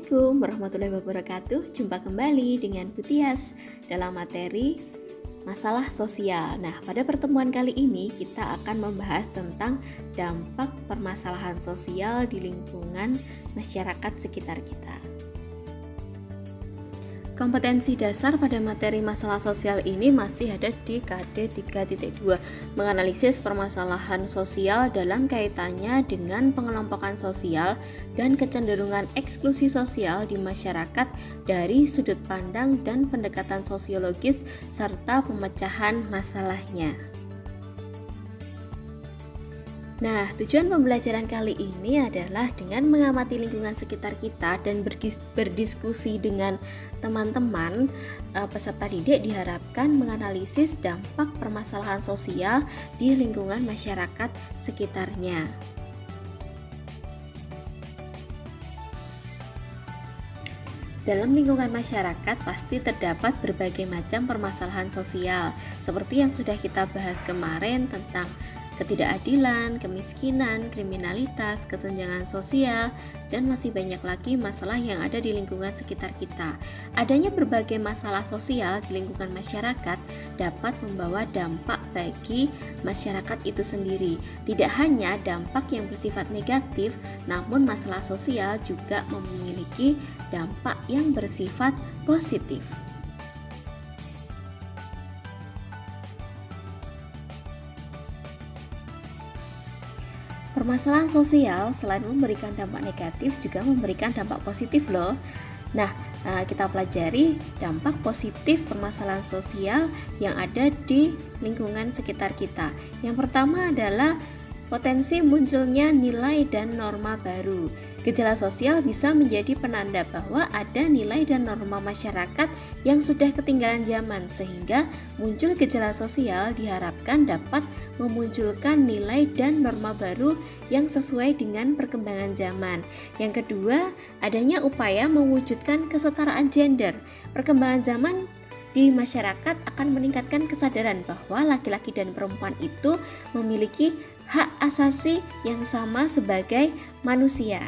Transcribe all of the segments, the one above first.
Assalamualaikum warahmatullahi wabarakatuh. Jumpa kembali dengan Butias dalam materi masalah sosial. Nah, pada pertemuan kali ini kita akan membahas tentang dampak permasalahan sosial di lingkungan masyarakat sekitar kita. Kompetensi dasar pada materi masalah sosial ini masih ada di KD 3.2, menganalisis permasalahan sosial dalam kaitannya dengan pengelompokan sosial dan kecenderungan eksklusi sosial di masyarakat dari sudut pandang dan pendekatan sosiologis serta pemecahan masalahnya. Nah, tujuan pembelajaran kali ini adalah dengan mengamati lingkungan sekitar kita dan berdiskusi dengan teman-teman peserta didik diharapkan menganalisis dampak permasalahan sosial di lingkungan masyarakat sekitarnya. Dalam lingkungan masyarakat pasti terdapat berbagai macam permasalahan sosial, seperti yang sudah kita bahas kemarin tentang ketidakadilan, kemiskinan, kriminalitas, kesenjangan sosial, dan masih banyak lagi masalah yang ada di lingkungan sekitar kita. Adanya berbagai masalah sosial di lingkungan masyarakat dapat membawa dampak bagi masyarakat itu sendiri. Tidak hanya dampak yang bersifat negatif, namun masalah sosial juga memiliki dampak yang bersifat positif. Permasalahan sosial selain memberikan dampak negatif juga memberikan dampak positif loh. Nah, kita pelajari dampak positif permasalahan sosial yang ada di lingkungan sekitar kita. Yang pertama adalah potensi munculnya nilai dan norma baru. Gejala sosial bisa menjadi penanda bahwa ada nilai dan norma masyarakat yang sudah ketinggalan zaman, sehingga muncul gejala sosial diharapkan dapat memunculkan nilai dan norma baru yang sesuai dengan perkembangan zaman. Yang kedua, adanya upaya mewujudkan kesetaraan gender. Perkembangan zaman di masyarakat akan meningkatkan kesadaran bahwa laki-laki dan perempuan itu memiliki hak asasi yang sama sebagai manusia.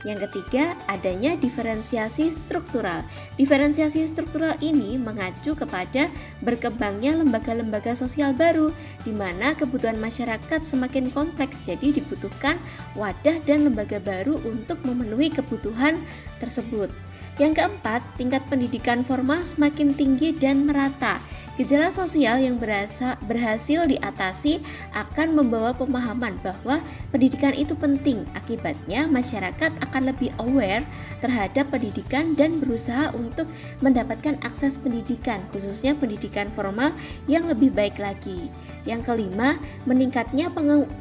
Yang ketiga, adanya diferensiasi struktural. Diferensiasi struktural ini mengacu kepada berkembangnya lembaga-lembaga sosial baru, di mana kebutuhan masyarakat semakin kompleks, jadi dibutuhkan wadah dan lembaga baru untuk memenuhi kebutuhan tersebut. Yang keempat, tingkat pendidikan formal semakin tinggi dan merata. Gejala sosial yang berhasil diatasi akan membawa pemahaman bahwa pendidikan itu penting. Akibatnya, masyarakat akan lebih aware terhadap pendidikan dan berusaha untuk mendapatkan akses pendidikan, khususnya pendidikan formal yang lebih baik lagi. Yang kelima, meningkatnya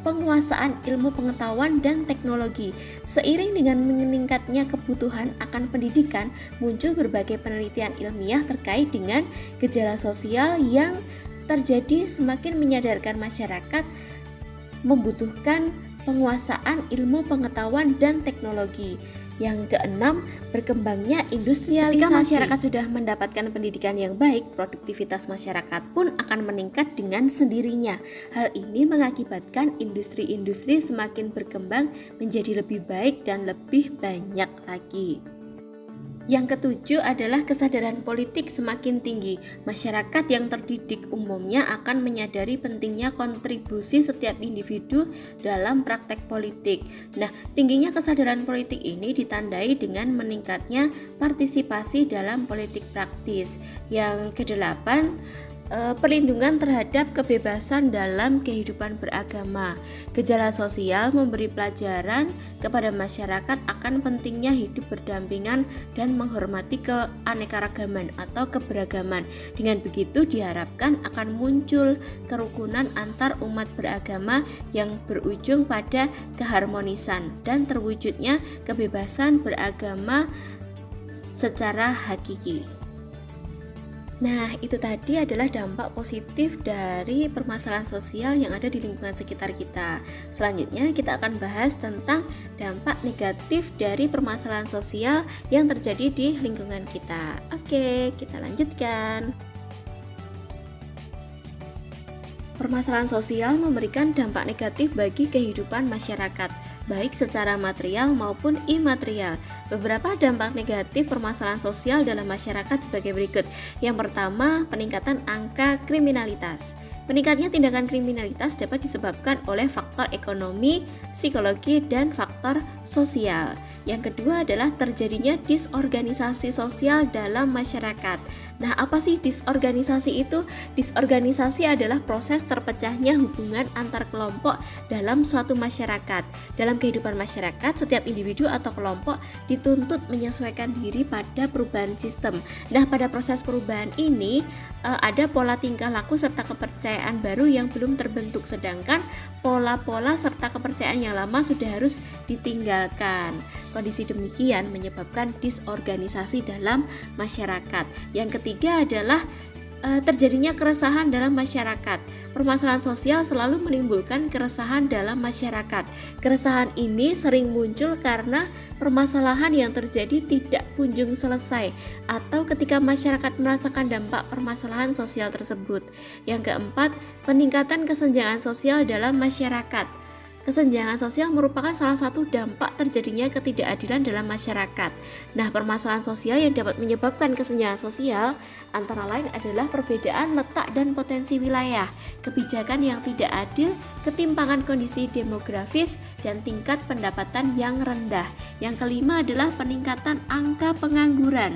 penguasaan ilmu pengetahuan dan teknologi. Seiring dengan meningkatnya kebutuhan akan pendidikan, muncul berbagai penelitian ilmiah terkait dengan gejala sosial yang terjadi, semakin menyadarkan masyarakat membutuhkan penguasaan ilmu pengetahuan dan teknologi. Yang keenam, berkembangnya industrialisasi. Ketika masyarakat sudah mendapatkan pendidikan yang baik, produktivitas masyarakat pun akan meningkat dengan sendirinya. Hal ini mengakibatkan industri-industri semakin berkembang menjadi lebih baik dan lebih banyak lagi. Yang ketujuh adalah kesadaran politik semakin tinggi. Masyarakat yang terdidik umumnya akan menyadari pentingnya kontribusi setiap individu dalam praktek politik. Nah, tingginya kesadaran politik ini ditandai dengan meningkatnya partisipasi dalam politik praktis. Yang kedelapan, perlindungan terhadap kebebasan dalam kehidupan beragama. Gejala sosial memberi pelajaran kepada masyarakat akan pentingnya hidup berdampingan dan menghormati keanekaragaman atau keberagaman. Dengan begitu diharapkan akan muncul kerukunan antar umat beragama yang berujung pada keharmonisan dan terwujudnya kebebasan beragama secara hakiki. Nah, itu tadi adalah dampak positif dari permasalahan sosial yang ada di lingkungan sekitar kita. Selanjutnya kita akan bahas tentang dampak negatif dari permasalahan sosial yang terjadi di lingkungan kita. Oke, kita lanjutkan. Permasalahan sosial memberikan dampak negatif bagi kehidupan masyarakat, baik secara material maupun imaterial. Beberapa dampak negatif permasalahan sosial dalam masyarakat sebagai berikut. Yang pertama, peningkatan angka kriminalitas. Meningkatnya tindakan kriminalitas dapat disebabkan oleh faktor ekonomi, psikologi, dan faktor sosial. Yang kedua adalah terjadinya disorganisasi sosial dalam masyarakat. Nah, apa sih disorganisasi itu? Disorganisasi adalah proses terpecahnya hubungan antar kelompok dalam suatu masyarakat. Dalam kehidupan masyarakat, setiap individu atau kelompok dituntut menyesuaikan diri pada perubahan sistem. Nah, pada proses perubahan ini ada pola tingkah laku serta kepercayaan baru yang belum terbentuk, sedangkan pola-pola serta kepercayaan yang lama sudah harus ditinggalkan. Kondisi demikian menyebabkan disorganisasi dalam masyarakat. Yang ketiga adalah terjadinya keresahan dalam masyarakat. Permasalahan sosial selalu menimbulkan keresahan dalam masyarakat. Keresahan ini sering muncul karena permasalahan yang terjadi tidak kunjung selesai atau ketika masyarakat merasakan dampak permasalahan sosial tersebut. Yang keempat, peningkatan kesenjangan sosial dalam masyarakat. Kesenjangan sosial merupakan salah satu dampak terjadinya ketidakadilan dalam masyarakat. Nah, permasalahan sosial yang dapat menyebabkan kesenjangan sosial antara lain adalah perbedaan letak dan potensi wilayah, kebijakan yang tidak adil, ketimpangan kondisi demografis, dan tingkat pendapatan yang rendah. Yang kelima adalah peningkatan angka pengangguran.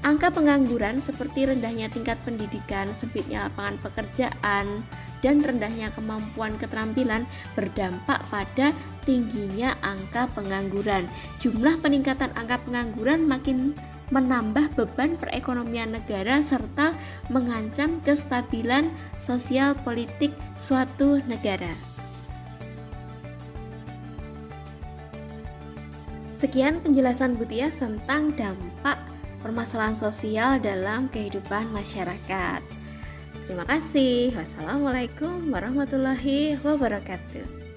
Angka pengangguran seperti rendahnya tingkat pendidikan, sempitnya lapangan pekerjaan, dan rendahnya kemampuan keterampilan berdampak pada tingginya angka pengangguran. Jumlah peningkatan angka pengangguran makin menambah beban perekonomian negara serta mengancam kestabilan sosial politik suatu negara. Sekian penjelasan Bu Tias tentang dampak permasalahan sosial dalam kehidupan masyarakat. Terima kasih. Wassalamualaikum warahmatullahi wabarakatuh.